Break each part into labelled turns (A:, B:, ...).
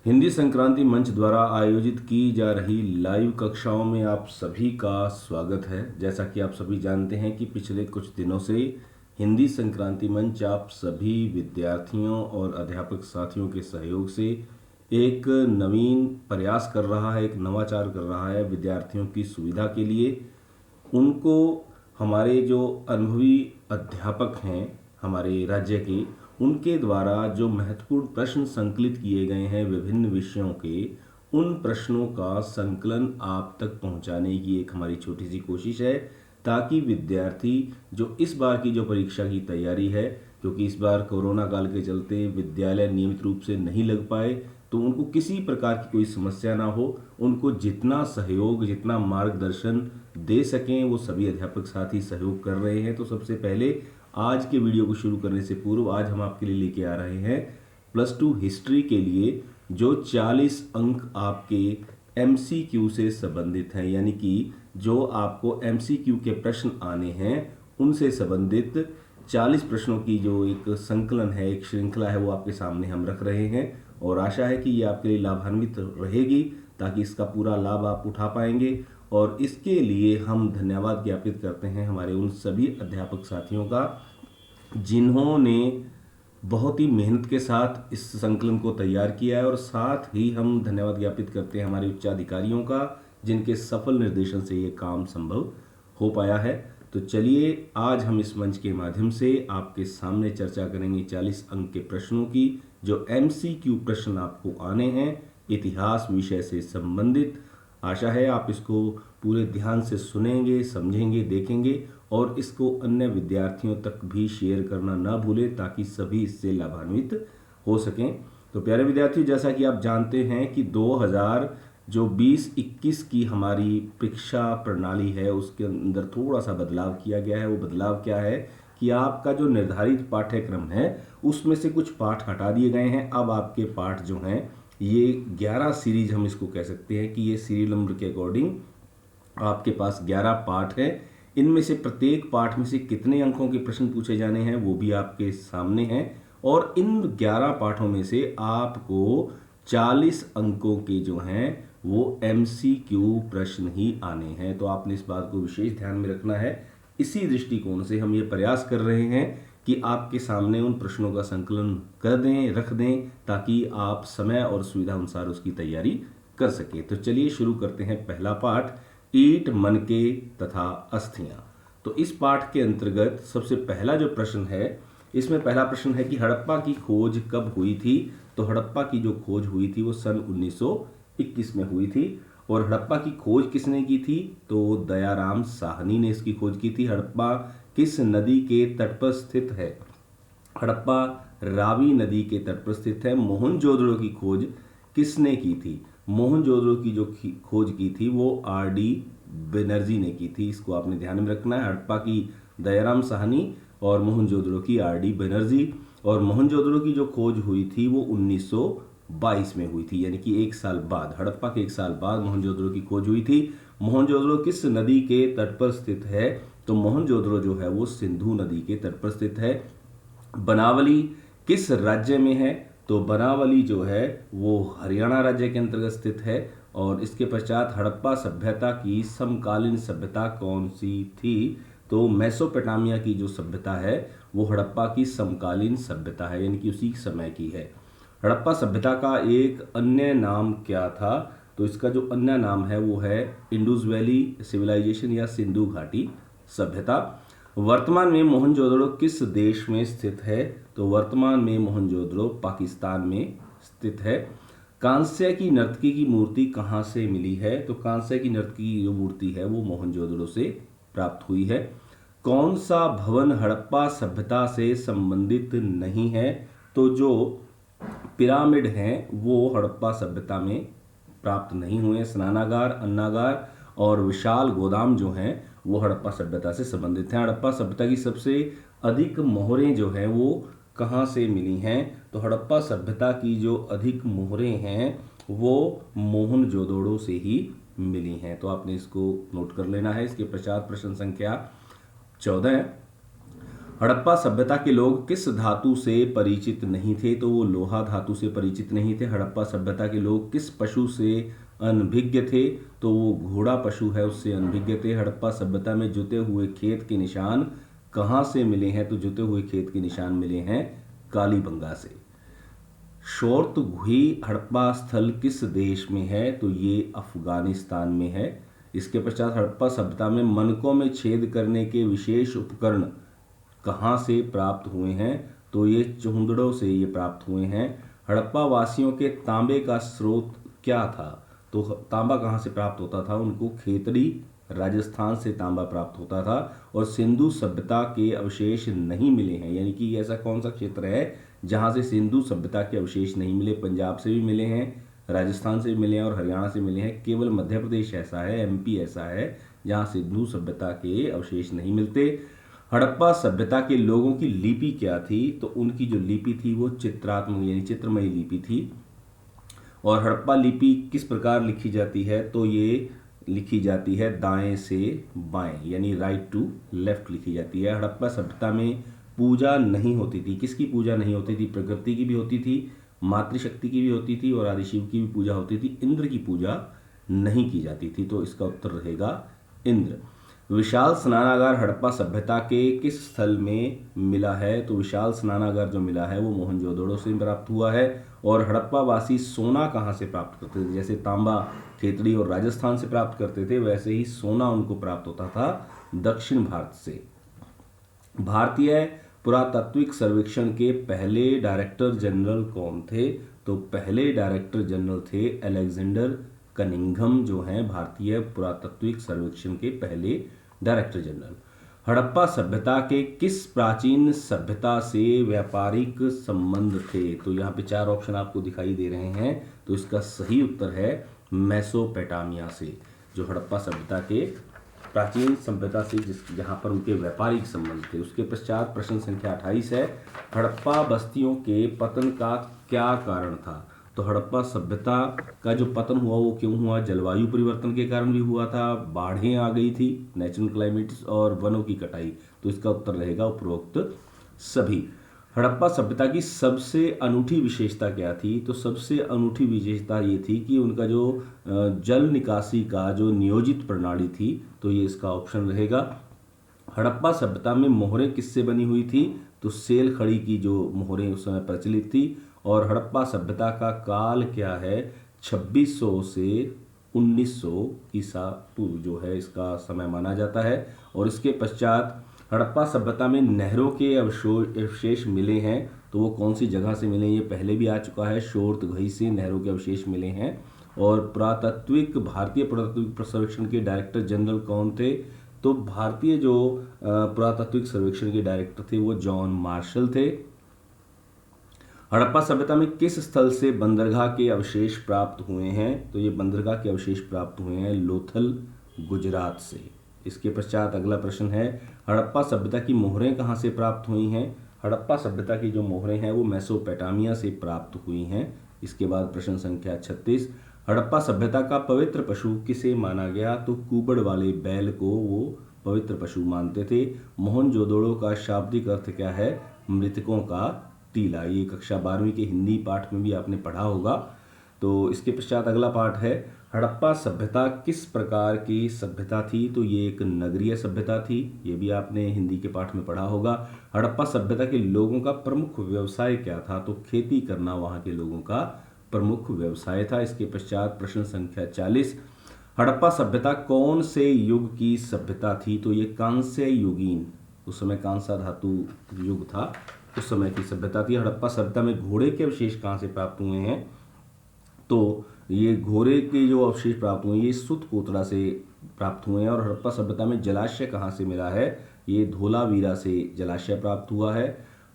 A: हिंदी संक्रांति मंच द्वारा आयोजित की जा रही लाइव कक्षाओं में आप सभी का स्वागत है। जैसा कि आप सभी जानते हैं कि पिछले कुछ दिनों से हिंदी संक्रांति मंच आप सभी विद्यार्थियों और अध्यापक साथियों के सहयोग से एक नवीन प्रयास कर रहा है, एक नवाचार कर रहा है विद्यार्थियों की सुविधा के लिए। उनको हमारे जो अनुभवी अध्यापक हैं हमारे राज्य के, उनके द्वारा जो महत्वपूर्ण प्रश्न संकलित किए गए हैं विभिन्न विषयों के, उन प्रश्नों का संकलन आप तक पहुंचाने की एक हमारी छोटी सी कोशिश है, ताकि विद्यार्थी जो इस बार की जो परीक्षा की तैयारी है, क्योंकि इस बार कोरोना काल के चलते विद्यालय नियमित रूप से नहीं लग पाए, तो उनको किसी प्रकार की कोई समस्या ना हो, उनको जितना सहयोग जितना मार्गदर्शन दे सकें वो सभी अध्यापक साथी सहयोग कर रहे हैं। तो सबसे पहले आज के वीडियो को शुरू करने से पूर्व आज हम आपके लिए लेके आ रहे हैं +2 हिस्ट्री के लिए जो 40 अंक आपके MCQ से संबंधित हैं, यानी कि जो आपको MCQ के प्रश्न आने हैं उनसे संबंधित 40 प्रश्नों की जो एक संकलन है, एक श्रृंखला है, वो आपके सामने हम रख रहे हैं और आशा है कि ये आपके लिए लाभान्वित रहेगी, ताकि इसका पूरा लाभ आप उठा पाएंगे। और इसके लिए हम धन्यवाद ज्ञापित करते हैं हमारे उन सभी अध्यापक साथियों का जिन्होंने बहुत ही मेहनत के साथ इस संकलन को तैयार किया है, और साथ ही हम धन्यवाद ज्ञापित करते हैं हमारे उच्चाधिकारियों का जिनके सफल निर्देशन से ये काम संभव हो पाया है। तो चलिए आज हम इस मंच के माध्यम से आपके सामने चर्चा करेंगे 40 अंक के प्रश्नों की, जो MCQ प्रश्न आपको आने हैं इतिहास विषय से संबंधित। आशा है आप इसको पूरे ध्यान से सुनेंगे, समझेंगे, देखेंगे और इसको अन्य विद्यार्थियों तक भी शेयर करना ना भूलें, ताकि सभी इससे लाभान्वित हो सकें। तो प्यारे विद्यार्थियों, जैसा कि आप जानते हैं कि 2020-21 की हमारी परीक्षा प्रणाली है उसके अंदर थोड़ा सा बदलाव किया गया है। वो बदलाव क्या है कि आपका जो निर्धारित पाठ्यक्रम है उसमें से कुछ पाठ हटा दिए गए हैं। अब आपके पाठ जो हैं ये 11 सीरीज हम इसको कह सकते हैं कि ये सीरियल नंबर के अकॉर्डिंग आपके पास 11 पाठ है। इनमें से प्रत्येक पाठ में से कितने अंकों के प्रश्न पूछे जाने हैं वो भी आपके सामने हैं, और इन 11 पाठों में से आपको 40 अंकों के जो हैं वो MCQ प्रश्न ही आने हैं। तो आपने इस बात को विशेष ध्यान में रखना है। इसी दृष्टिकोण से हम ये प्रयास कर रहे हैं कि आपके सामने उन प्रश्नों का संकलन कर दें, रख दें, ताकि आप समय और सुविधा अनुसार उसकी तैयारी कर सके। तो चलिए शुरू करते हैं पहला पाठ, ईंट, मनके तथा अस्थियां। तो इस पाठ के अंतर्गत सबसे पहला जो प्रश्न है, इसमें पहला प्रश्न है कि हड़प्पा की खोज कब हुई थी। तो हड़प्पा की जो खोज हुई थी वो सन 1921 में हुई थी। और हड़प्पा की खोज किसने की थी, तो दयाराम साहनी ने इसकी खोज की थी। हड़प्पा किस नदी के तट पर स्थित है? हड़प्पा रावी नदी के तट पर स्थित है। मोहनजोदड़ो की खोज किसने की थी? मोहनजोदड़ो की जो खोज की थी वो RD बनर्जी ने की थी। इसको आपने ध्यान में रखना है। हड़प्पा की दयाराम साहनी और मोहनजोदड़ो की RD बनर्जी। और मोहनजोदड़ो की जो खोज हुई थी वो 1922 में हुई थी, यानी कि एक साल बाद, हड़प्पा के एक साल बाद मोहनजोदड़ो की खोज हुई थी। मोहनजोदड़ो किस नदी के तट पर स्थित है? तो मोहनजोदड़ो जो है वो सिंधु नदी के तट पर स्थित है। बनावली किस राज्य में है? तो बनावली जो है वो हरियाणा राज्य के अंतर्गत स्थित है। और इसके पश्चात हड़प्पा सभ्यता की समकालीन सभ्यता कौन सी थी? तो मेसोपोटामिया की जो सभ्यता है वो हड़प्पा की समकालीन सभ्यता है, यानी कि उसी समय की है। हड़प्पा सभ्यता का एक अन्य नाम क्या था? तो इसका जो अन्य नाम है वो है इंडस वैली सिविलाइजेशन या सिंधु घाटी सभ्यता। वर्तमान में मोहनजोदड़ो किस देश में स्थित है? तो वर्तमान में मोहनजोदड़ो पाकिस्तान में स्थित है। कांस्य की नर्तकी की मूर्ति कहाँ से मिली है? तो कांस्य की नर्तकी की जो मूर्ति है वो मोहनजोदड़ो से प्राप्त हुई है। कौन सा भवन हड़प्पा सभ्यता से संबंधित नहीं है? तो जो पिरामिड हैं वो हड़प्पा सभ्यता में प्राप्त नहीं हुए। स्नानागार, अन्नागार और विशाल गोदाम जो हैं वो हड़प्पा सभ्यता से संबंधित हैं। हड़प्पा सभ्यता की सबसे अधिक मोहरें जो हैं वो कहाँ से मिली हैं? तो हड़प्पा सभ्यता की जो अधिक मोहरें हैं वो मोहनजोदड़ो से ही मिली हैं। तो आपने इसको नोट कर लेना है। इसके पश्चात प्रश्न संख्या 14 है, हड़प्पा सभ्यता के लोग किस धातु से परिचित नहीं थे? तो वो लोहा धातु से परिचित नहीं थे। हड़प्पा सभ्यता के लोग किस पशु से अनभिज्ञ थे? तो वो घोड़ा पशु है उससे अनभिज्ञ थे। हड़प्पा सभ्यता में जुते हुए खेत के निशान कहाँ से मिले हैं? तो जुते हुए खेत के निशान मिले हैं कालीबंगा से। शोरतुघी हड़प्पा स्थल किस देश में है? तो ये अफगानिस्तान में है। इसके पश्चात हड़प्पा सभ्यता में मनकों में छेद करने के विशेष उपकरण कहाँ से प्राप्त हुए हैं? तो ये चुहंगड़ों से ये प्राप्त हुए हैं। हड़प्पा वासियों के तांबे का स्रोत क्या था? तो तांबा कहाँ से प्राप्त होता था? उनको खेतड़ी राजस्थान से तांबा प्राप्त होता था। और सिंधु सभ्यता के अवशेष नहीं मिले हैं, यानी कि ऐसा कौन सा क्षेत्र है जहाँ से सिंधु सभ्यता के अवशेष नहीं मिले? पंजाब से भी मिले हैं, राजस्थान से मिले हैं और हरियाणा से मिले हैं। केवल मध्य प्रदेश ऐसा है, एमपी ऐसा है जहाँ सिंधु सभ्यता के अवशेष नहीं मिलते। हड़प्पा सभ्यता के लोगों की लिपि क्या थी? तो उनकी जो लिपि थी वो चित्रात्मक यानी चित्रमयी लिपि थी। और हड़प्पा लिपि किस प्रकार लिखी जाती है? तो ये लिखी जाती है दाएं से बाएं, यानी राइट टू लेफ्ट लिखी जाती है। हड़प्पा सभ्यता में पूजा नहीं होती थी। किसकी पूजा नहीं होती थी? प्रकृति की भी होती थी, मातृशक्ति की भी होती थी और आदिशिव की भी पूजा होती थी। इंद्र की पूजा नहीं की जाती थी। तो इसका उत्तर रहेगा इंद्र। विशाल स्नानागार हड़प्पा सभ्यता के किस स्थल में मिला है? तो विशाल स्नानागार जो मिला है वो मोहनजोदड़ो से प्राप्त हुआ है। और हड़प्पा वासी सोना कहाँ से प्राप्त करते थे? जैसे तांबा खेतड़ी और राजस्थान से प्राप्त करते थे, वैसे ही सोना उनको प्राप्त होता था दक्षिण भारत से। भारतीय पुरातात्विक सर्वेक्षण के पहले डायरेक्टर जनरल कौन थे? तो पहले डायरेक्टर जनरल थे अलेक्जेंडर कनिंघम, जो हैं भारतीय पुरातात्विक सर्वेक्षण के पहले डायरेक्टर जनरल। हड़प्पा सभ्यता के किस प्राचीन सभ्यता से व्यापारिक संबंध थे? तो यहाँ पे 4 ऑप्शन आपको दिखाई दे रहे हैं। तो इसका सही उत्तर है मेसोपोटामिया से, जो हड़प्पा सभ्यता के प्राचीन सभ्यता से जहाँ पर उनके व्यापारिक संबंध थे। उसके पश्चात प्रश्न संख्या 28 है, हड़प्पा बस्तियों के पतन का क्या कारण था? तो हड़प्पा सभ्यता का जो पतन हुआ वो क्यों हुआ? जलवायु परिवर्तन के कारण भी हुआ था, बाढ़ें आ गई थी, नेचुरल क्लाइमेट्स, और वनों की कटाई। तो इसका उत्तर रहेगा उपरोक्त सभी। हड़प्पा सभ्यता की सबसे अनूठी विशेषता क्या थी? तो सबसे अनूठी विशेषता ये थी कि उनका जो जल निकासी का जो नियोजित प्रणाली थी। तो ये इसका ऑप्शन रहेगा। हड़प्पा सभ्यता में मोहरें किससे बनी हुई थी? तो सेल खड़ी की जो मोहरें उस समय प्रचलित थी। और हड़प्पा सभ्यता का काल क्या है? 2600 से 1900 ईसा पूर्व जो है इसका समय माना जाता है। और इसके पश्चात हड़प्पा सभ्यता में नहरों के अवशेष मिले हैं। तो वो कौन सी जगह से मिले? ये पहले भी आ चुका है, शोरतुघई से नहरों के अवशेष मिले हैं। और भारतीय पुरातात्विक सर्वेक्षण के डायरेक्टर जनरल कौन थे? तो भारतीय जो पुरातात्विक सर्वेक्षण के डायरेक्टर थे वो जॉन मार्शल थे। हड़प्पा सभ्यता में किस स्थल से बंदरगाह के अवशेष प्राप्त हुए हैं? तो ये बंदरगाह के अवशेष प्राप्त हुए हैं लोथल, गुजरात से। इसके पश्चात अगला प्रश्न है, हड़प्पा सभ्यता की मोहरें कहाँ से प्राप्त हुई हैं? हड़प्पा सभ्यता की जो मोहरें हैं वो मेसोपोटामिया से प्राप्त हुई हैं। इसके बाद प्रश्न संख्या 36, हड़प्पा सभ्यता का पवित्र पशु किसे माना गया? तो कुबड़ वाले बैल को वो पवित्र पशु मानते थे। मोहनजोदड़ो का शाब्दिक अर्थ क्या है? मृतकों का टीला। ये कक्षा 12वीं के हिंदी पाठ में भी आपने पढ़ा होगा। तो इसके पश्चात अगला पाठ है, हड़प्पा सभ्यता किस प्रकार की सभ्यता थी? तो ये एक नगरीय सभ्यता थी, ये भी आपने हिंदी के पाठ में पढ़ा होगा। हड़प्पा सभ्यता के लोगों का प्रमुख व्यवसाय क्या था? तो खेती करना वहाँ के लोगों का प्रमुख व्यवसाय था। इसके पश्चात प्रश्न संख्या 40, हड़प्पा सभ्यता कौन से युग की सभ्यता थी? तो ये कांस्य युगीन, उस समय कांसा धातु युग था, उस समय की सभ्यता थी। हड़प्पा सभ्यता में घोड़े के अवशेष कहाँ से प्राप्त हुए हैं? तो ये घोड़े के जो अवशेष प्राप्त हुए ये सुतकोतड़ा से प्राप्त हुए हैं। और हड़प्पा सभ्यता में जलाशय कहाँ से मिला है? ये धोलावीरा से जलाशय प्राप्त हुआ है।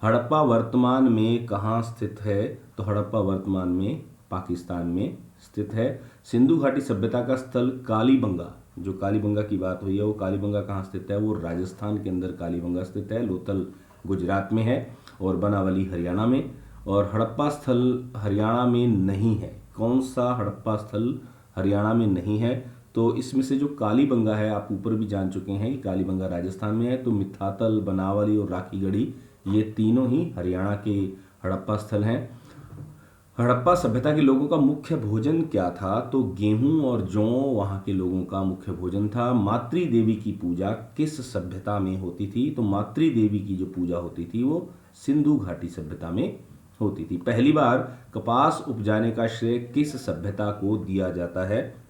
A: हड़प्पा वर्तमान में कहाँ स्थित है? तो हड़प्पा वर्तमान में पाकिस्तान में स्थित है। सिंधु घाटी सभ्यता का स्थल कालीबंगा, जो कालीबंगा की बात हुई है वो कालीबंगा कहाँ स्थित है? वो राजस्थान के अंदर कालीबंगा स्थित है, लोथल गुजरात में है और बनावली हरियाणा में। और हड़प्पा स्थल हरियाणा में नहीं है। कौन सा हड़प्पा स्थल हरियाणा में नहीं है? तो इसमें से जो कालीबंगा है, आप ऊपर भी जान चुके हैं कि कालीबंगा राजस्थान में है। तो मिठातल, बनावली और राखीगढ़ी ये तीनों ही हरियाणा के हड़प्पा स्थल हैं। हड़प्पा सभ्यता के लोगों का मुख्य भोजन क्या था? तो गेहूं और जौ वहाँ के लोगों का मुख्य भोजन था। मातृ देवी की पूजा किस सभ्यता में होती थी? तो मातृ देवी की जो पूजा होती थी वो सिंधु घाटी सभ्यता में होती थी। पहली बार कपास उपजाने का श्रेय किस सभ्यता को दिया जाता है?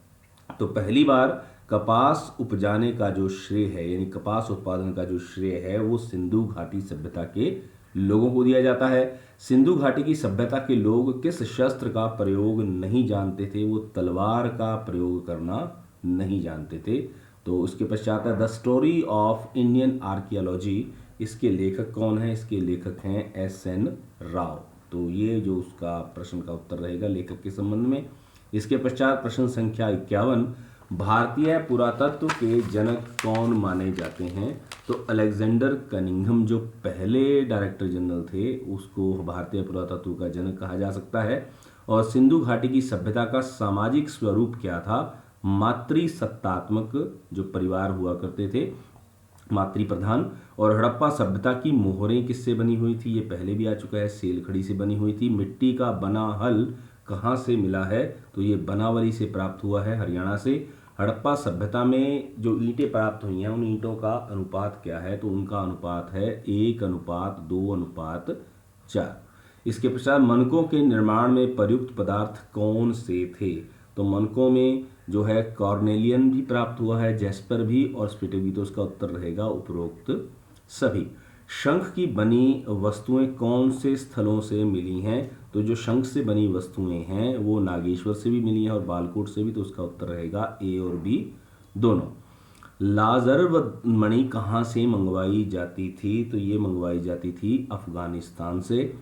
A: तो पहली बार कपास उपजाने का जो श्रेय है, यानी कपास उत्पादन का जो श्रेय है, वो सिंधु घाटी सभ्यता के लोगों को दिया जाता है। सिंधु घाटी की सभ्यता के लोग किस शस्त्र का प्रयोग नहीं जानते थे? वो तलवार का प्रयोग करना नहीं जानते थे। तो उसके पश्चात है the story of Indian archaeology. इसके लेखक कौन है? इसके लेखक हैं एस.एन. राव। तो ये जो उसका प्रश्न का उत्तर रहेगा लेखक के संबंध में। इसके पश्चात प्रश्न संख्या 51, भारतीय पुरातत्व के जनक कौन माने जाते हैं? तो अलेक्जेंडर कनिंघम जो पहले डायरेक्टर जनरल थे, उसको भारतीय पुरातत्व का जनक कहा जा सकता है। और सिंधु घाटी की सभ्यता का सामाजिक स्वरूप क्या था? मातृसत्तात्मक जो परिवार हुआ करते थे, मातृ प्रधान। और हड़प्पा सभ्यता की मोहरें किससे बनी हुई थी? ये पहले भी आ चुका है, सेलखड़ी से बनी हुई थी। मिट्टी का बना हल कहाँ से मिला है? तो ये बनावली से प्राप्त हुआ है, हरियाणा से। हड़प्पा सभ्यता में जो ईंटें प्राप्त हुई हैं, उन ईंटों का अनुपात क्या है? तो उनका अनुपात है 1:2:4। इसके पश्चात मनकों के निर्माण में प्रयुक्त पदार्थ कौन से थे? तो मनकों में जो है कॉर्नेलियन भी प्राप्त हुआ है, जेस्पर भी और स्फटिक भी। तो उसका उत्तर रहेगा उपरोक्त सभी। शंख की बनी वस्तुएं कौन से स्थलों से मिली हैं? तो जो शंख से बनी वस्तुएं हैं वो नागेश्वर से भी मिली हैं और बालकोट से भी। तो उसका उत्तर रहेगा ए और बी दोनों। लाजरव मणि कहाँ से मंगवाई जाती थी? तो ये मंगवाई जाती थी अफगानिस्तान से।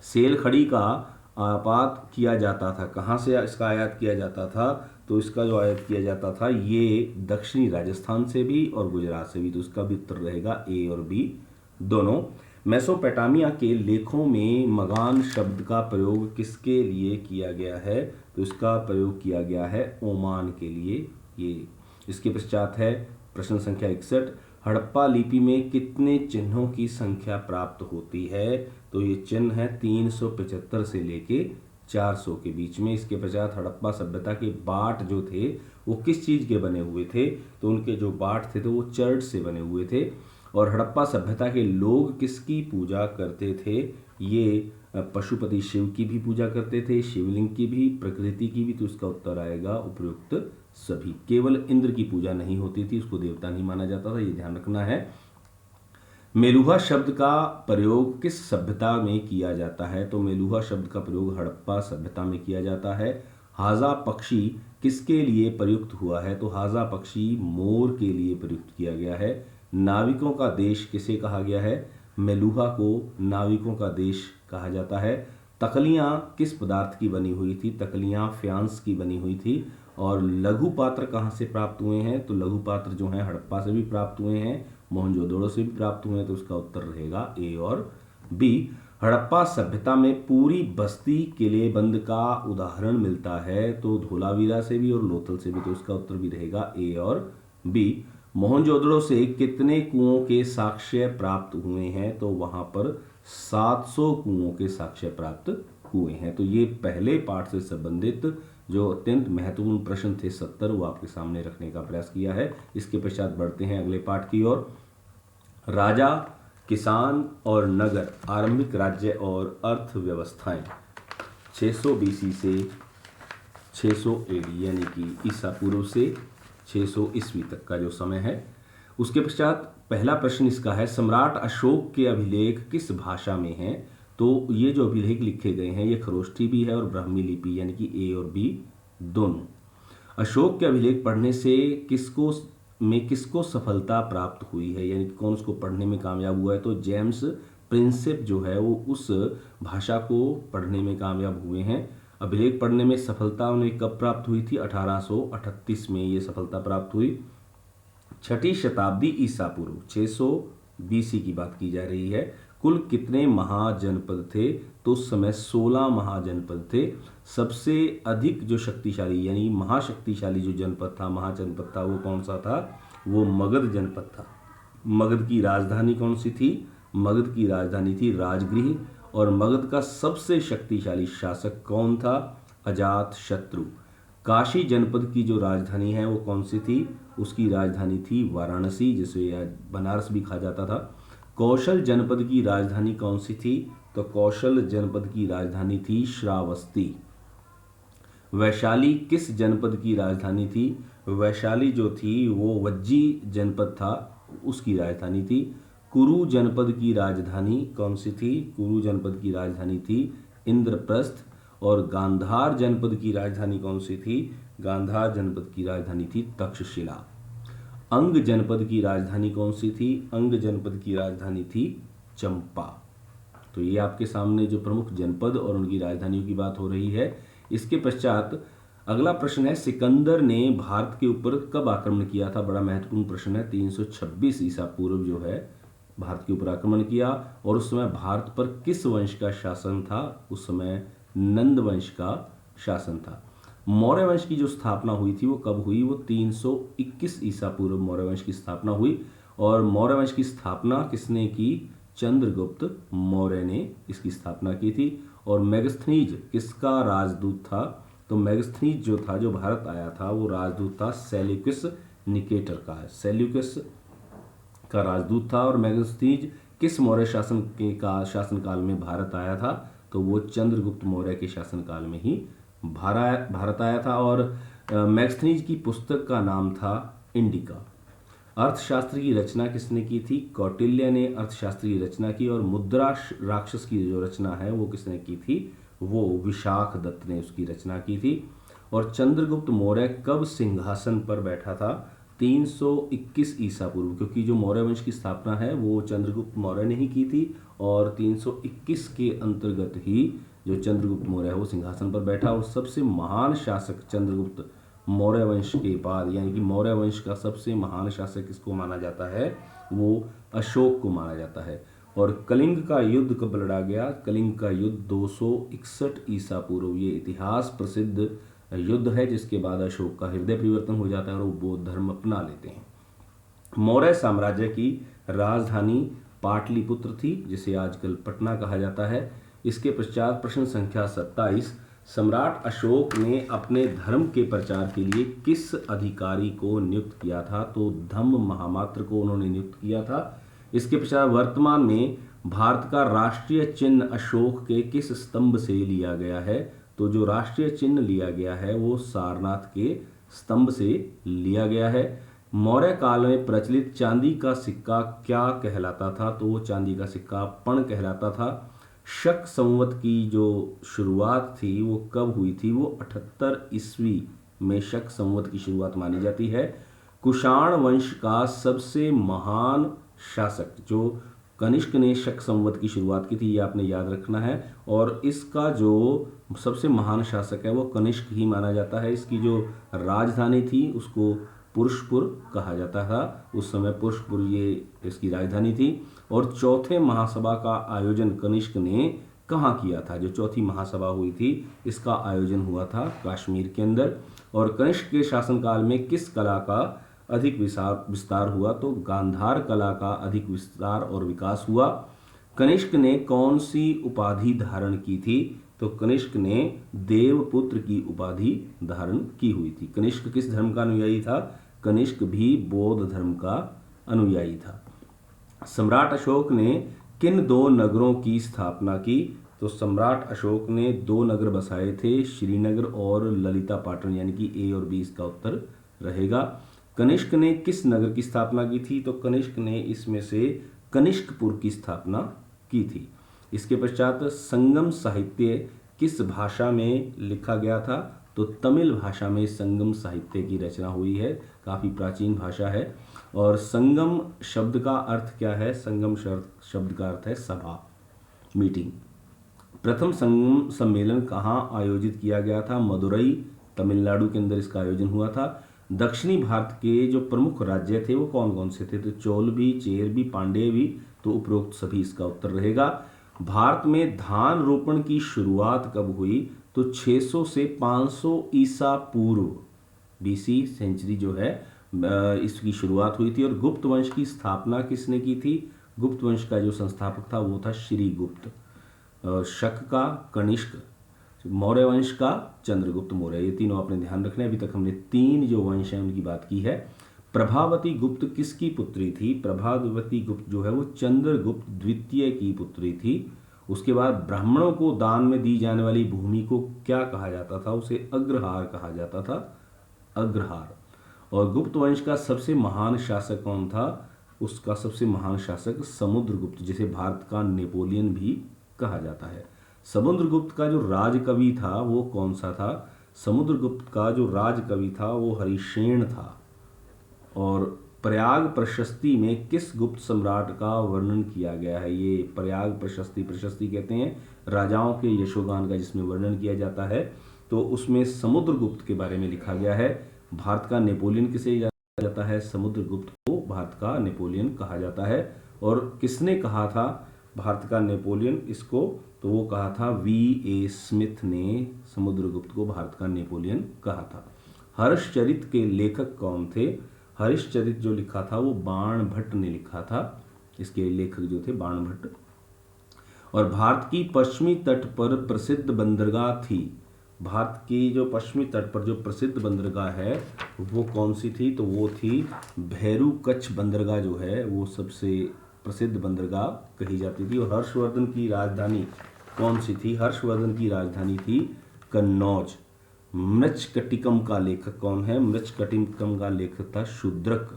A: सेलखड़ी का आयात किया जाता था, कहाँ से इसका आयात किया जाता था? तो इसका जो आयात किया जाता था ये दक्षिणी राजस्थान से भी और गुजरात से भी। तो उसका भी उत्तर रहेगा ए और बी दोनों। मेसोपोटामिया के लेखों में मगान शब्द का प्रयोग किसके लिए किया गया है? तो इसका प्रयोग किया गया है ओमान के लिए। ये इसके पश्चात है प्रश्न संख्या 61, हड़प्पा लिपि में कितने चिन्हों की संख्या प्राप्त होती है? तो ये चिन्ह है 375 से लेके 400 के बीच में। इसके पश्चात हड़प्पा सभ्यता के बाट जो थे वो किस चीज़ के बने हुए थे? तो उनके जो बाट थे तो वो चर्च से बने हुए थे। और हड़प्पा सभ्यता के लोग किसकी पूजा करते थे? ये पशुपति शिव की भी पूजा करते थे, शिवलिंग की भी, प्रकृति की भी। तो इसका उत्तर आएगा उपयुक्त सभी। केवल इंद्र की पूजा नहीं होती थी, उसको देवता नहीं माना जाता था, ये ध्यान रखना है। मेलुहा शब्द का प्रयोग किस सभ्यता में किया जाता है? तो मेलुहा शब्द का प्रयोग हड़प्पा सभ्यता में किया जाता है। हाजा पक्षी किसके लिए प्रयुक्त हुआ है? तो हाजा पक्षी मोर के लिए प्रयुक्त किया गया है। नाविकों का देश किसे कहा गया है? मेलुहा को नाविकों का देश कहा जाता है। तकलियाँ किस पदार्थ की बनी हुई थी? तकलियाँ फ्यांस की बनी हुई थी। और लघु पात्र कहाँ से प्राप्त हुए हैं? तो लघु पात्र जो हैं हड़प्पा से भी प्राप्त हुए हैं, मोहनजोदड़ो से भी प्राप्त हुए हैं। तो उसका उत्तर रहेगा ए और बी। हड़प्पा सभ्यता में पूरी बस्ती किलेबंद का उदाहरण मिलता है, तो धोलावीरा से भी और लोथल से भी। तो उसका उत्तर भी रहेगा ए और बी। मोहनजोदड़ो से कितने कुओं के साक्ष्य प्राप्त हुए हैं? तो वहां पर 700 कुओं के साक्ष्य प्राप्त हुए हैं। तो ये पहले पाठ से संबंधित जो अत्यंत महत्वपूर्ण प्रश्न थे 70, वो आपके सामने रखने का प्रयास किया है। इसके पश्चात बढ़ते हैं अगले पाठ की ओर। राजा, किसान और नगर, आरंभिक राज्य और अर्थव्यवस्थाएं, 600 BC से 600 AD यानी कि ईसा पूर्व से 600 ईस्वी तक का जो समय है। उसके पश्चात पहला प्रश्न इसका है, सम्राट अशोक के अभिलेख किस भाषा में हैं? तो ये जो अभिलेख लिखे गए हैं ये खरोष्ठी भी है और ब्राह्मी लिपि, यानी कि ए और बी दोनों। अशोक के अभिलेख पढ़ने से किसको सफलता प्राप्त हुई है, यानी कि कौन उसको पढ़ने में कामयाब हुआ है? तो जेम्स प्रिंसेप जो है वो उस भाषा को पढ़ने में कामयाब हुए हैं। अभिलेख पढ़ने में सफलता उन्हें कब प्राप्त हुई थी? 1838 में ये सफलता प्राप्त हुई। 6ठी शताब्दी ईसा पूर्व 600 BC की बात की जा रही है। कुल कितने महाजनपद थे? तो उस समय 16 महाजनपद थे। सबसे अधिक जो शक्तिशाली यानी महाशक्तिशाली जो जनपद था, महाजनपद था, वो कौन सा था? वो मगध जनपद था। मगध की राजधानी कौन सी थी? मगध की राजधानी थी राजगृह। और मगध का सबसे शक्तिशाली शासक कौन था? अजातशत्रु। काशी जनपद की जो राजधानी है वो कौन सी थी? उसकी राजधानी थी वाराणसी, जिसे बनारस भी कहा जाता था। कौशल जनपद की राजधानी कौन सी थी? तो कौशल जनपद की राजधानी थी श्रावस्ती। वैशाली किस जनपद की राजधानी थी? वैशाली जो थी वो वज्जी जनपद था, उसकी राजधानी थी। कुरु जनपद की राजधानी कौन सी थी? कुरु जनपद की राजधानी थी इंद्रप्रस्थ। और गांधार जनपद की राजधानी कौन सी थी? गांधार जनपद की राजधानी थी तक्षशिला। अंग जनपद की राजधानी कौन सी थी? अंग जनपद की राजधानी थी चंपा। तो ये आपके सामने जो प्रमुख जनपद और उनकी राजधानियों की बात हो रही है। इसके पश्चात अगला प्रश्न है, सिकंदर ने भारत के ऊपर कब आक्रमण किया था? बड़ा महत्वपूर्ण प्रश्न है। 326 ईसा पूर्व जो है भारत के ऊपर आक्रमण किया। और उस समय भारत पर किस वंश का शासन था? उस समय नंद वंश का शासन था। मौर्य वंश की जो स्थापना हुई थी वो कब हुई? वो 321 ईसा पूर्व मौर्य वंश की स्थापना हुई। और मौर्य वंश की स्थापना किसने की? चंद्रगुप्त मौर्य ने इसकी स्थापना की थी। और मेगस्थनीज किसका राजदूत था? तो मेगस्थनीज जो था, जो भारत आया था, वो राजदूत था सेल्यूकस निकेटर का। सेल्यूकस का राजदूत था। और मेगस्थनीज किस मौर्य शासनकाल में भारत आया था? तो वो चंद्रगुप्त मौर्य के शासनकाल में ही भारत आया था। और मेगस्थनीज की पुस्तक का नाम था इंडिका। अर्थशास्त्र की रचना किसने की थी? कौटिल्य ने अर्थशास्त्र की रचना की। और मुद्रा राक्षस की जो रचना है वो किसने की थी? वो विशाख दत्त ने उसकी रचना की थी। और चंद्रगुप्त मौर्य कब सिंहासन पर बैठा था? 321 ईसा पूर्व, क्योंकि जो मौर्य वंश की स्थापना है वो चंद्रगुप्त मौर्य ने ही की थी। और 321 के अंतर्गत ही जो चंद्रगुप्त मौर्य है वो सिंहासन पर बैठा। और सबसे महान शासक चंद्रगुप्त मौर्य वंश के बाद, यानी कि मौर्य वंश का सबसे महान शासक किसको माना जाता है? वो अशोक को माना जाता है। और कलिंग का युद्ध कब लड़ा गया? कलिंग का युद्ध 261 ईसा पूर्व। ये इतिहास प्रसिद्ध युद्ध है, जिसके बाद अशोक का हृदय परिवर्तन हो जाता है और वो बौद्ध धर्म अपना लेते हैं। मौर्य साम्राज्य की राजधानी पाटलिपुत्र थी, जिसे आजकल पटना कहा जाता है। इसके पश्चात प्रश्न संख्या 27, सम्राट अशोक ने अपने धर्म के प्रचार के लिए किस अधिकारी को नियुक्त किया था? तो धम्म महामात्र को उन्होंने नियुक्त किया था। इसके पश्चात वर्तमान में भारत का राष्ट्रीय चिन्ह अशोक के किस स्तंभ से लिया गया है? तो जो राष्ट्रीय चिन्ह लिया गया है वो सारनाथ के स्तंभ से लिया गया है। मौर्य काल में प्रचलित चांदी का सिक्का क्या कहलाता था? तो वो चांदी का सिक्का पण कहलाता था। शक संवत की जो शुरुआत थी वो कब हुई थी? वो 78 ईस्वी में शक संवत की शुरुआत मानी जाती है। कुषाण वंश का सबसे महान शासक, जो कनिष्क ने शक संवत की शुरुआत की थी, ये आपने याद रखना है। और इसका जो सबसे महान शासक है वो कनिष्क ही माना जाता है। इसकी जो राजधानी थी उसको पुरुषपुर कहा जाता था। उस समय पुरुषपुर ये इसकी राजधानी थी। और चौथे महासभा का आयोजन कनिष्क ने कहाँ किया था? जो चौथी महासभा हुई थी इसका आयोजन हुआ था कश्मीर के अंदर। और कनिष्क के शासनकाल में किस कला का अधिक विस्तार हुआ? तो गांधार कला का अधिक विस्तार और विकास हुआ। कनिष्क ने कौन सी उपाधि धारण की थी? तो कनिष्क ने देवपुत्र की उपाधि धारण की हुई थी। कनिष्क किस धर्म का अनुयायी था? कनिष्क भी बौद्ध धर्म का अनुयायी था। सम्राट अशोक ने किन दो नगरों की स्थापना की? तो सम्राट अशोक ने 2 नगर बसाए थे, श्रीनगर और ललिता पाटन, यानी कि ए और बी इसका उत्तर रहेगा। कनिष्क ने किस नगर की स्थापना की थी? तो कनिष्क ने इसमें से कनिष्कपुर की स्थापना की थी। इसके पश्चात संगम साहित्य किस भाषा में लिखा गया था? तो तमिल भाषा में संगम साहित्य की रचना हुई है। काफ़ी प्राचीन भाषा है। और संगम शब्द का अर्थ क्या है? संगम शब्द का अर्थ है सभा, मीटिंग। प्रथम संगम सम्मेलन कहाँ आयोजित किया गया था? मदुरई, तमिलनाडु के अंदर इसका आयोजन हुआ था। दक्षिणी भारत के जो प्रमुख राज्य थे वो कौन कौन से थे? तो चोल भी, चेर भी, पांड्य भी, तो उपरोक्त सभी इसका उत्तर रहेगा। भारत में धान रोपण की शुरुआत कब हुई? तो 600 से 500 ईसा पूर्व, बीसी सेंचुरी जो है इसकी शुरुआत हुई थी। और गुप्त वंश की स्थापना किसने की थी? गुप्त वंश का जो संस्थापक था वो था श्रीगुप्त। शक का कनिष्क, मौर्य वंश का चंद्रगुप्त मौर्य। ये तीनों आपने ध्यान रखने। अभी तक हमने 3 जो वंश हैं उनकी बात की है। प्रभावती गुप्त किसकी पुत्री थी? प्रभावती गुप्त जो है वो चंद्रगुप्त द्वितीय की पुत्री थी। उसके बाद ब्राह्मणों को दान में दी जाने वाली भूमि को क्या कहा जाता था? उसे अग्रहार कहा जाता था, अग्रहार। और गुप्त वंश का सबसे महान शासक कौन था? उसका सबसे महान शासक समुद्रगुप्त, जिसे भारत का नेपोलियन भी कहा जाता है। समुद्रगुप्त का जो राजकवि था वो कौन सा था? समुद्रगुप्त का जो राजकवि था वो हरिशेन था। और प्रयाग प्रशस्ति में किस गुप्त सम्राट का वर्णन किया गया है? ये प्रयाग प्रशस्ति, प्रशस्ति कहते हैं राजाओं के यशोगान का जिसमें वर्णन किया जाता है, तो उसमें समुद्रगुप्त के बारे में लिखा गया है। भारत का नेपोलियन किसे जाता है? समुद्रगुप्त को भारत का नेपोलियन कहा जाता है। और किसने कहा था भारत का नेपोलियन इसको? तो वो कहा था V.A. स्मिथ ने समुद्रगुप्त को भारत का नेपोलियन कहा था। हर्षचरित के लेखक कौन थे? हर्षचरित जो लिखा था वो बाण भट्ट ने लिखा था। इसके लेखक जो थे बाण भट्ट। और भारत की पश्चिमी तट पर प्रसिद्ध बंदरगाह थी। भारत की जो पश्चिमी तट पर जो प्रसिद्ध बंदरगाह है वो कौन सी थी? तो वो थी भैरू कच्छ बंदरगाह जो है वो सबसे प्रसिद्ध बंदरगाह कही जाती थी। और हर्षवर्धन की राजधानी कौन सी थी? हर्षवर्धन की राजधानी थी कन्नौज। मृच्छकटिकम का लेखक कौन है? मृच्छकटिकम का लेखक था शूद्रक।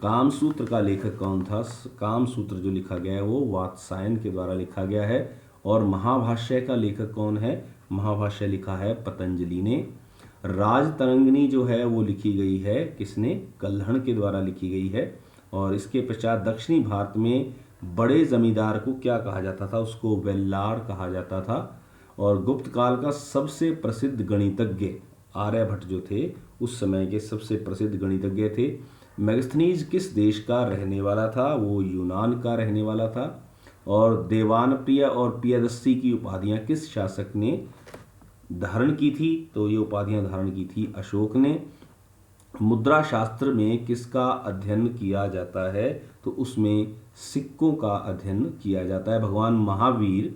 A: कामसूत्र का लेखक कौन था? कामसूत्र जो लिखा गया है वो वात्सायन के द्वारा लिखा गया है। और महाभाष्य का लेखक कौन है? महाभाष्य लिखा है पतंजलि ने। राजतरंगिणी जो है वो लिखी गई है किसने? कल्हण के द्वारा लिखी गई है। और इसके पश्चात दक्षिणी भारत में बड़े जमींदार को क्या कहा जाता था? उसको वेल्लार कहा जाता था। और गुप्त काल का सबसे प्रसिद्ध गणितज्ञ आर्यभट्ट जो थे उस समय के सबसे प्रसिद्ध गणितज्ञ थे। मैगस्थनीज किस देश का रहने वाला था? वो यूनान का रहने वाला था। और देवानप्रिय और प्रियदर्शी की उपाधियां किस शासक ने धारण की थी? तो ये उपाधियां धारण की थी अशोक ने। मुद्रा शास्त्र में किसका अध्ययन किया जाता है? तो उसमें सिक्कों का अध्ययन किया जाता है। भगवान महावीर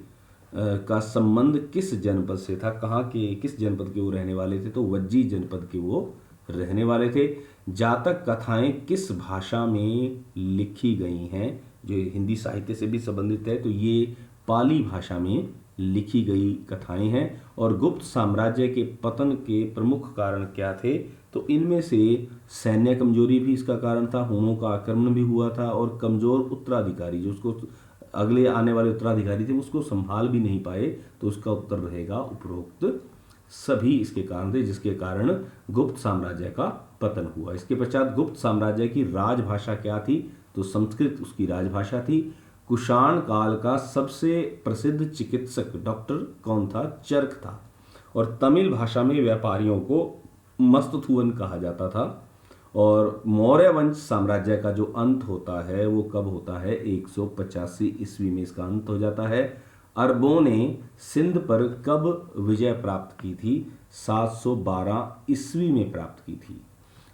A: का संबंध किस जनपद से था? कहाँ के, किस जनपद के वो रहने वाले थे? तो वज्जी जनपद के वो रहने वाले थे। जातक कथाएं किस भाषा में लिखी गई हैं? जो हिंदी साहित्य से भी संबंधित है, तो ये पाली भाषा में लिखी गई कथाएं हैं। और गुप्त साम्राज्य के पतन के प्रमुख कारण क्या थे? तो इनमें से सैन्य कमजोरी भी इसका कारण था, हुनों का आक्रमण भी हुआ था, और कमजोर उत्तराधिकारी जो उसको अगले आने वाले उत्तराधिकारी थे उसको संभाल भी नहीं पाए। तो उसका उत्तर रहेगा उपरोक्त सभी इसके कारण थे जिसके कारण गुप्त साम्राज्य का पतन हुआ। इसके पश्चात गुप्त साम्राज्य की राजभाषा क्या थी? तो संस्कृत उसकी राजभाषा थी। कुषाण काल का सबसे प्रसिद्ध चिकित्सक डॉक्टर कौन था? चरक था। और तमिल भाषा में व्यापारियों को मस्तथुअन कहा जाता था। और मौर्य वंश साम्राज्य का जो अंत होता है वो कब होता है? 185 ईस्वी में इसका अंत हो जाता है। अरबों ने सिंध पर कब विजय प्राप्त की थी? 712 ईस्वी में प्राप्त की थी।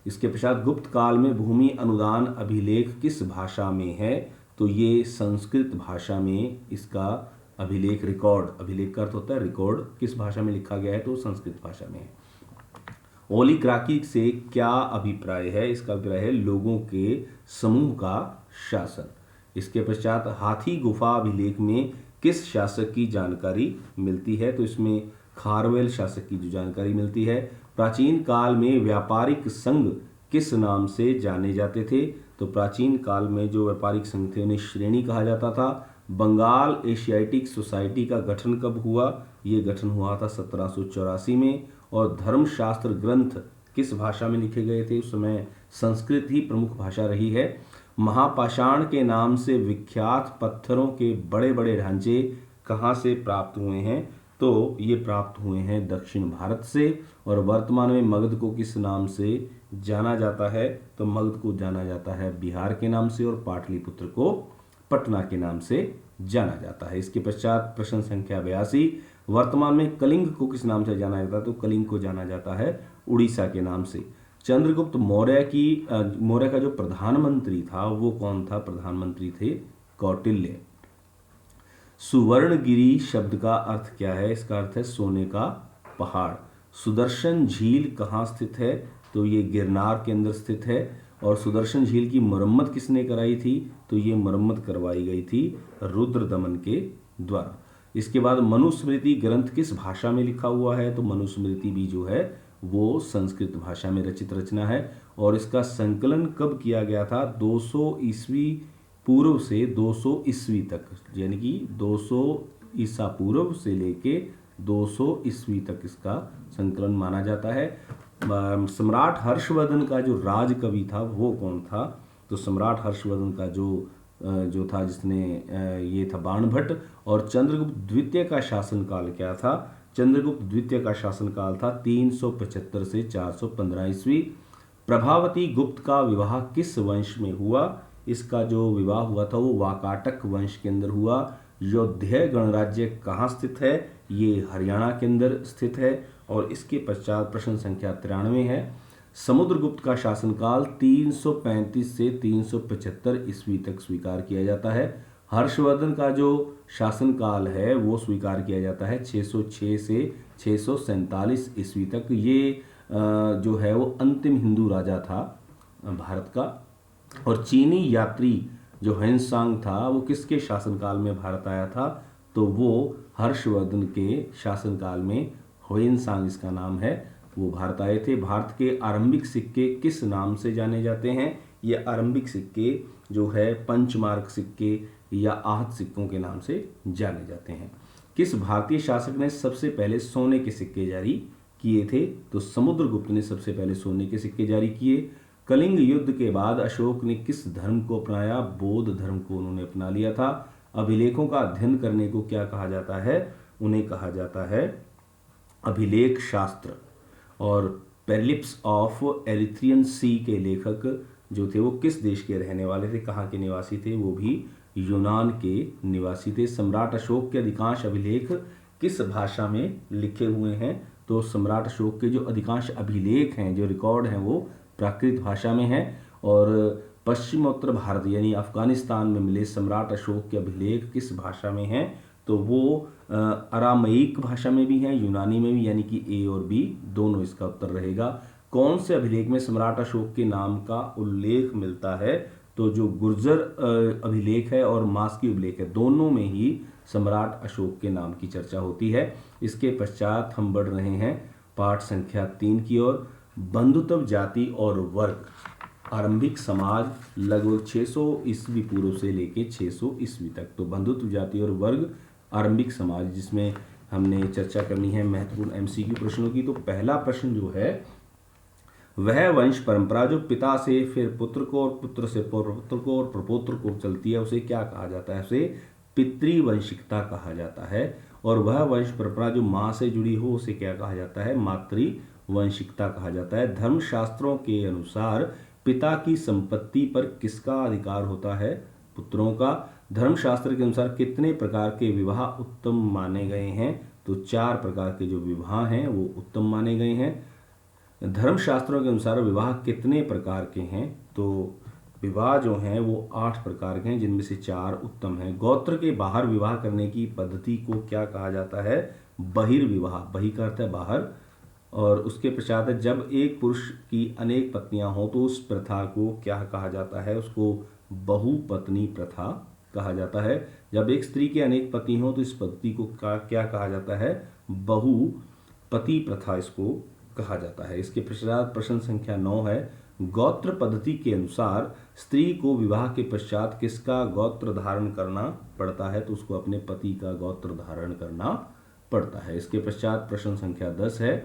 A: इसके पश्चात गुप्त काल में भूमि अनुदान अभिलेख किस भाषा में है? तो ये संस्कृत भाषा में इसका अभिलेख, रिकॉर्ड, अभिलेख का अर्थ होता है रिकॉर्ड, किस भाषा में लिखा गया है? तो संस्कृत भाषा में है। ओलिगार्की से क्या अभिप्राय है? इसका अभिप्राय है लोगों के समूह का शासन। इसके पश्चात हाथी गुफा अभिलेख में किस शासक की जानकारी मिलती है? तो इसमें खारवेल शासक की जो जानकारी मिलती है। प्राचीन काल में व्यापारिक संघ किस नाम से जाने जाते थे? तो प्राचीन काल में जो व्यापारिक संघ थे उन्हें श्रेणी कहा जाता था। बंगाल एशियाटिक सोसाइटी का गठन कब हुआ? ये गठन हुआ था 1784 में। और धर्मशास्त्र ग्रंथ किस भाषा में लिखे गए थे? उस समय संस्कृत ही प्रमुख भाषा रही है। महापाषाण के नाम से विख्यात पत्थरों के बड़े बड़े ढांचे कहाँ से प्राप्त हुए हैं? तो ये प्राप्त हुए हैं दक्षिण भारत से। और वर्तमान में मगध को किस नाम से जाना जाता है? तो मगध को जाना जाता है बिहार के नाम से, और पाटलिपुत्र को पटना के नाम से जाना जाता है। इसके पश्चात प्रश्न संख्या 82, वर्तमान में कलिंग को किस नाम से जाना जाता है? तो कलिंग को जाना जाता है उड़ीसा के नाम से। चंद्रगुप्त मौर्य का जो प्रधानमंत्री था वो कौन था? प्रधानमंत्री थे कौटिल्य। सुवर्णगिरी शब्द का अर्थ क्या है? इसका अर्थ है सोने का पहाड़। सुदर्शन झील कहाँ स्थित है? तो ये गिरनार के अंदर स्थित है। और सुदर्शन झील की मरम्मत किसने कराई थी? तो ये मरम्मत करवाई गई थी रुद्रदमन के द्वारा। इसके बाद मनुस्मृति ग्रंथ किस भाषा में लिखा हुआ है? तो मनुस्मृति भी जो है वो संस्कृत भाषा में रचित रचना है। और इसका संकलन कब किया गया था? 200 ईस्वी पूर्व से 200 ईस्वी तक, यानी कि 200 ईसा पूर्व से लेके 200 ईस्वी तक इसका संकलन माना जाता है। सम्राट हर्षवर्धन का जो राज कवि था वो कौन था? तो सम्राट हर्षवर्धन का जो था जिसने ये था बाणभट्ट। और चंद्रगुप्त द्वितीय का शासनकाल क्या था? चंद्रगुप्त द्वितीय का शासनकाल था 375 से 415 ईस्वी। प्रभावती गुप्त का विवाह किस वंश में हुआ? इसका जो विवाह हुआ था वो वाकाटक वंश के अंदर हुआ। योध्या गणराज्य कहाँ स्थित है? ये हरियाणा के अंदर स्थित है। और इसके पश्चात प्रश्न संख्या 93 है, समुद्रगुप्त का शासनकाल 335 से 375 ईस्वी तक स्वीकार किया जाता है। हर्षवर्धन का जो शासनकाल है वो स्वीकार किया जाता है 606 से 647 ईस्वी तक। ये जो है वो अंतिम हिंदू राजा था भारत का। और चीनी यात्री जो ह्वेनसांग था वो किसके शासनकाल में भारत आया था? तो वो हर्षवर्धन के शासनकाल में ह्वेनसांग इसका नाम है, वो भारत आए थे। भारत के आरंभिक सिक्के किस नाम से जाने जाते हैं? ये आरंभिक सिक्के जो है पंचमार्क सिक्के या आहत सिक्कों के नाम से जाने जाते हैं। किस भारतीय शासक ने सबसे पहले सोने के सिक्के जारी किए थे? तो समुद्रगुप्त ने सबसे पहले सोने के सिक्के जारी किए। कलिंग युद्ध के बाद अशोक ने किस धर्म को अपनाया? बौद्ध धर्म को उन्होंने अपना लिया था। अभिलेखों का अध्ययन करने को क्या कहा जाता है? उन्हें कहा जाता है अभिलेख शास्त्र। और पेरिप्लस ऑफ एरिथ्रियन सी के लेखक जो थे वो किस देश के रहने वाले थे? कहाँ के निवासी थे? वो भी यूनान के निवासी थे। सम्राट अशोक के अधिकांश अभिलेख किस भाषा में लिखे हुए हैं? तो सम्राट अशोक के जो अधिकांश अभिलेख हैं, जो रिकॉर्ड हैं, वो प्राकृत भाषा में है। और पश्चिमोत्तर भारत यानी अफगानिस्तान में मिले सम्राट अशोक के अभिलेख किस भाषा में हैं? तो वो अरामयिक भाषा में भी हैं, यूनानी में भी, यानी कि ए और बी दोनों इसका उत्तर रहेगा। कौन से अभिलेख में सम्राट अशोक के नाम का उल्लेख मिलता है? तो जो गुर्जर अभिलेख है और मास्की अभिलेख है, दोनों में ही सम्राट अशोक के नाम की चर्चा होती है। इसके पश्चात हम बढ़ रहे हैं पाठ संख्या 3 की ओर। बंधुत्व जाति और वर्ग आरंभिक समाज लगभग 600 ईस्वी पूर्व से लेके 600 ईस्वी तक। तो बंधुत्व जाति और वर्ग आरंभिक समाज, जिसमें हमने चर्चा करनी है महत्वपूर्ण एमसीक्यू प्रश्नों की। तो पहला प्रश्न जो है वह वंश परंपरा जो पिता से फिर पुत्र को और पुत्र से प्रपुत्र को और प्रपौत्र को चलती है उसे क्या कहा जाता है? उसे पितृवंशिकता कहा जाता है। और वह वंश परंपरा जो माँ से जुड़ी हो उसे क्या कहा जाता है? मातृवंशिकता कहा जाता है। धर्मशास्त्रों के अनुसार पिता की संपत्ति पर किसका अधिकार होता है? पुत्रों का। धर्मशास्त्र के अनुसार कितने प्रकार के विवाह उत्तम माने गए हैं? तो 4 प्रकार के जो विवाह हैं वो उत्तम माने गए हैं। धर्मशास्त्रों के अनुसार विवाह कितने प्रकार के हैं? तो विवाह जो हैं वो 8 प्रकार के हैं, जिनमें से 4 उत्तम हैं। गोत्र के बाहर विवाह करने की पद्धति को क्या कहा जाता है? बहिर्विवाह। बहि का अर्थ है बाहर। और उसके पश्चात है जब एक पुरुष की अनेक पत्नियां हों तो उस प्रथा को क्या कहा जाता है? उसको बहुपत्नी प्रथा कहा जाता है। जब एक स्त्री के अनेक पति हों तो इस पद्धति को क्या कहा जाता है? बहुपति प्रथा इसको कहा जाता है। इसके पश्चात प्रश्न संख्या 9 है, गोत्र पद्धति के अनुसार स्त्री को विवाह के पश्चात किसका गोत्र धारण करना पड़ता है? तो उसको अपने पति का गोत्र धारण करना पड़ता है। इसके पश्चात प्रश्न संख्या 10 है,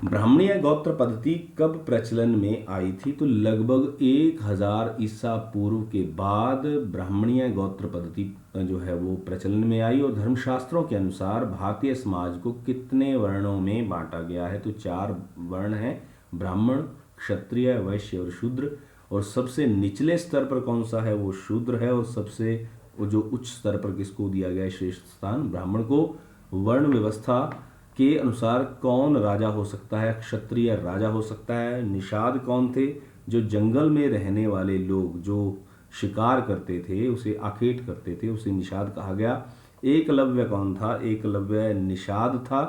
A: ब्राह्मणीय गोत्र पद्धति कब प्रचलन में आई थी? तो लगभग 1000 ईसा पूर्व के बाद ब्राह्मणीय गोत्र पद्धति जो है वो प्रचलन में आई। और धर्मशास्त्रों के अनुसार भारतीय समाज को कितने वर्णों में बांटा गया है? तो 4 वर्ण हैं, ब्राह्मण, क्षत्रिय, वैश्य और शूद्र। और सबसे निचले स्तर पर कौन सा है? वो शूद्र है। और सबसे वो जो उच्च स्तर पर किसको दिया गया है श्रेष्ठ स्थान? ब्राह्मण को। वर्ण व्यवस्था के अनुसार कौन राजा हो सकता है? क्षत्रिय राजा हो सकता है। निषाद कौन थे? जो जंगल में रहने वाले लोग जो शिकार करते थे, उसे आखेट करते थे, उसे निषाद कहा गया। एकलव्य कौन था? एकलव्य निषाद था।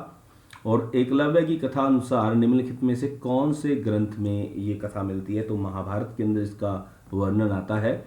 A: और एकलव्य की कथा अनुसार निम्नलिखित में से कौन से ग्रंथ में ये कथा मिलती है? तो महाभारत के अंदर इसका वर्णन आता है।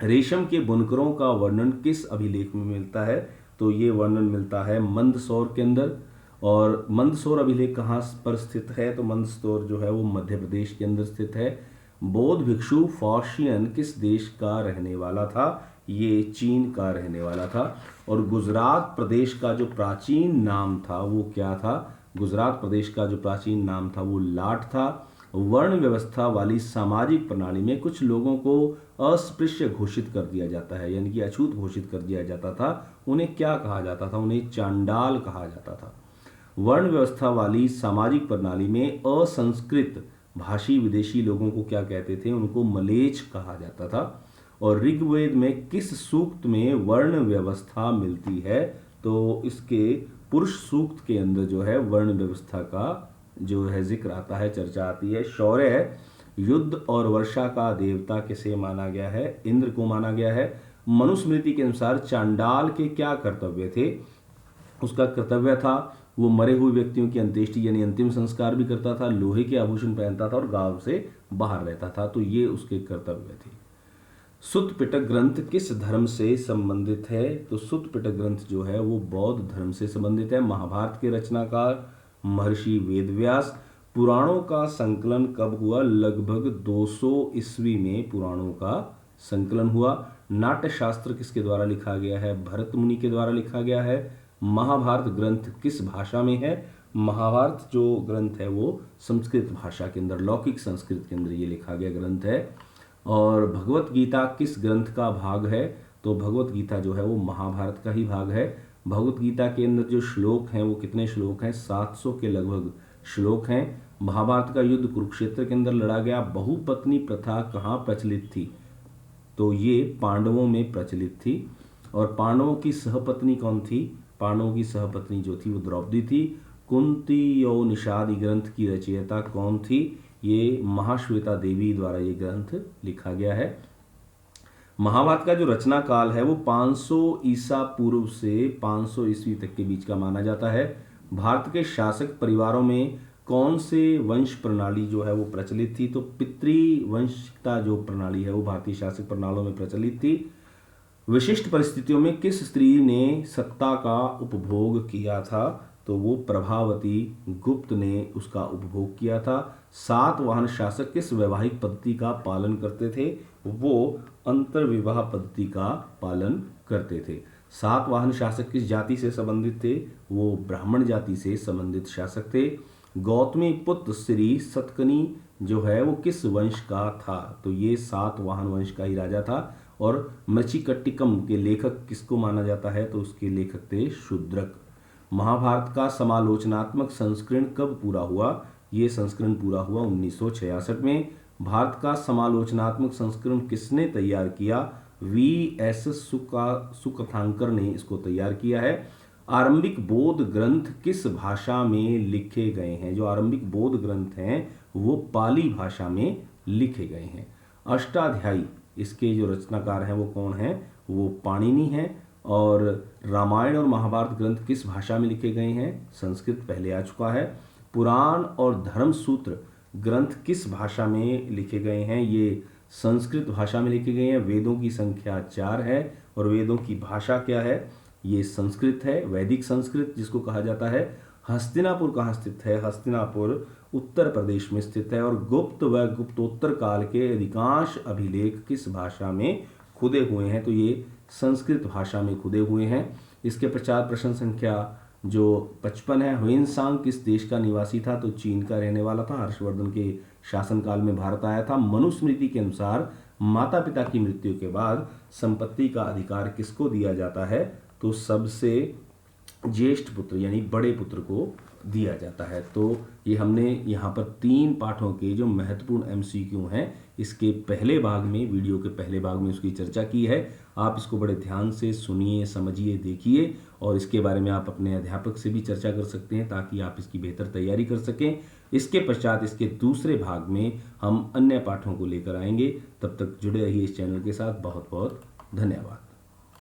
A: रेशम के बुनकरों का वर्णन किस अभिलेख में मिलता है? तो ये वर्णन मिलता है मंदसौर के अंदर। और मंदसौर अभिलेख कहाँ पर स्थित है? तो मंदसौर जो है वो मध्य प्रदेश के अंदर स्थित है। बौद्ध भिक्षु फॉशियन किस देश का रहने वाला था? ये चीन का रहने वाला था। और गुजरात प्रदेश का जो प्राचीन नाम था वो क्या था? गुजरात प्रदेश का जो प्राचीन नाम था वो लाट था। वर्ण व्यवस्था वाली सामाजिक प्रणाली में कुछ लोगों को अस्पृश्य घोषित कर दिया जाता है, यानी कि अछूत घोषित कर दिया जाता था। उन्हें क्या कहा जाता था? उन्हें चांडाल कहा जाता था। वर्ण व्यवस्था वाली सामाजिक प्रणाली में असंस्कृत भाषी विदेशी लोगों को क्या कहते थे? उनको मलेच्छ कहा जाता था। और ऋग्वेद में किस सूक्त में वर्ण व्यवस्था मिलती है? तो इसके पुरुष सूक्त के अंदर जो है वर्ण व्यवस्था का जो है जिक्र आता है, चर्चा आती है। शौर्य, युद्ध और वर्षा का देवता किसे माना गया है? इंद्र को माना गया है। मनुस्मृति के अनुसार चांडाल के क्या कर्तव्य थे? उसका कर्तव्य था वो मरे हुए व्यक्तियों की अंत्येष्टि यानी अंतिम संस्कार भी करता था, लोहे के आभूषण पहनता था और गांव से बाहर रहता था। तो ये उसके कर्तव्य थे। सुत्त पिटक ग्रंथ किस धर्म से संबंधित है? तो सुत्त पिटक ग्रंथ जो है वो बौद्ध धर्म से संबंधित है। महाभारत के रचनाकार महर्षि वेदव्यास। पुराणों का संकलन कब हुआ? लगभग 200 ईस्वी में पुराणों का संकलन हुआ। नाट्य शास्त्र किसके द्वारा लिखा गया है? भरत मुनि के द्वारा लिखा गया है। महाभारत ग्रंथ किस भाषा में है? महाभारत जो ग्रंथ है वो संस्कृत भाषा के अंदर, लौकिक संस्कृत के अंदर ये लिखा गया ग्रंथ है। और भगवत गीता किस ग्रंथ का भाग है? तो भगवत गीता जो है वो महाभारत का ही भाग है। भगवत गीता के अंदर जो श्लोक हैं वो कितने श्लोक हैं? 700 के लगभग श्लोक हैं। महाभारत का युद्ध कुरुक्षेत्र के अंदर लड़ा गया। बहुपत्नी प्रथा कहाँ प्रचलित थी? तो ये पांडवों में प्रचलित थी। और पांडवों की सहपत्नी कौन थी? पांडवों की सहपत्नी जो थी वो द्रौपदी थी। कुंती और निषाद ग्रंथ की रचयिता कौन थी? ये महाश्वेता देवी द्वारा ये ग्रंथ लिखा गया है। महाभारत का जो रचना काल है वो 500 ईसा पूर्व से 500 ईस्वी तक के बीच का माना जाता है। भारत के शासक परिवारों में कौन से वंश प्रणाली जो है वो प्रचलित थी? तो पितृवंशिकता जो प्रणाली है वो भारतीय शासक प्रणालियों में प्रचलित थी। विशिष्ट परिस्थितियों में किस स्त्री ने सत्ता का उपभोग किया था? तो वो प्रभावती गुप्त ने उसका उपभोग किया था। सातवाहन शासक किस वैवाहिक पद्धति का पालन करते थे? वो अंतर्विवाह पद्धति का पालन करते थे। सातवाहन शासक किस जाति से संबंधित थे? वो ब्राह्मण जाति से संबंधित शासक थे। गौतमी पुत्र श्री सतकनी जो है वो किस वंश का था? तो ये सातवाहन वंश का ही राजा था। और मृच्छिकट्टिकम के लेखक किसको माना जाता है? तो उसके लेखक थे शूद्रक। महाभारत का समालोचनात्मक संस्करण कब पूरा हुआ? ये संस्करण पूरा हुआ 1966 में। भारत का समालोचनात्मक संस्करण किसने तैयार किया? V.S. सुकथांकर ने इसको तैयार किया है। आरंभिक बौद्ध ग्रंथ किस भाषा में लिखे गए हैं? जो आरंभिक बौद्ध ग्रंथ हैं वो पाली भाषा में लिखे गए हैं। अष्टाध्यायी इसके जो रचनाकार हैं वो कौन हैं? वो पाणिनि हैं। और रामायण और महाभारत ग्रंथ किस भाषा में लिखे गए हैं? संस्कृत पहले आ चुका है। पुराण और धर्म सूत्र ग्रंथ किस भाषा में लिखे गए हैं? ये संस्कृत भाषा में लिखे गए हैं। वेदों की संख्या 4 है और वेदों की भाषा क्या है? ये संस्कृत है, वैदिक संस्कृत जिसको कहा जाता है। हस्तिनापुर कहाँ स्थित है? हस्तिनापुर उत्तर प्रदेश में स्थित है। और गुप्त व गुप्तोत्तर काल के अधिकांश अभिलेख किस भाषा में खुदे हुए हैं? तो ये संस्कृत भाषा में खुदे हुए हैं। इसके प्रचार प्रश्न संख्या जो 55 है, ह्वेनसांग किस देश का निवासी था? तो चीन का रहने वाला था। हर्षवर्धन के शासनकाल में भारत आया था। मनुस्मृति के अनुसार माता पिता की मृत्यु के बाद संपत्ति का अधिकार किसको दिया जाता है? तो सबसे ज्येष्ठ पुत्र यानी बड़े पुत्र को दिया जाता है। तो ये हमने यहाँ पर 3 पाठों के जो महत्वपूर्ण एमसीक्यू हैं, इसके पहले भाग में, वीडियो के पहले भाग में उसकी चर्चा की है। आप इसको बड़े ध्यान से सुनिए, समझिए, देखिए और इसके बारे में आप अपने अध्यापक से भी चर्चा कर सकते हैं ताकि आप इसकी बेहतर तैयारी कर सकें। इसके पश्चात इसके दूसरे भाग में हम अन्य पाठों को लेकर आएंगे। तब तक जुड़े रहिए इस चैनल के साथ। बहुत बहुत धन्यवाद।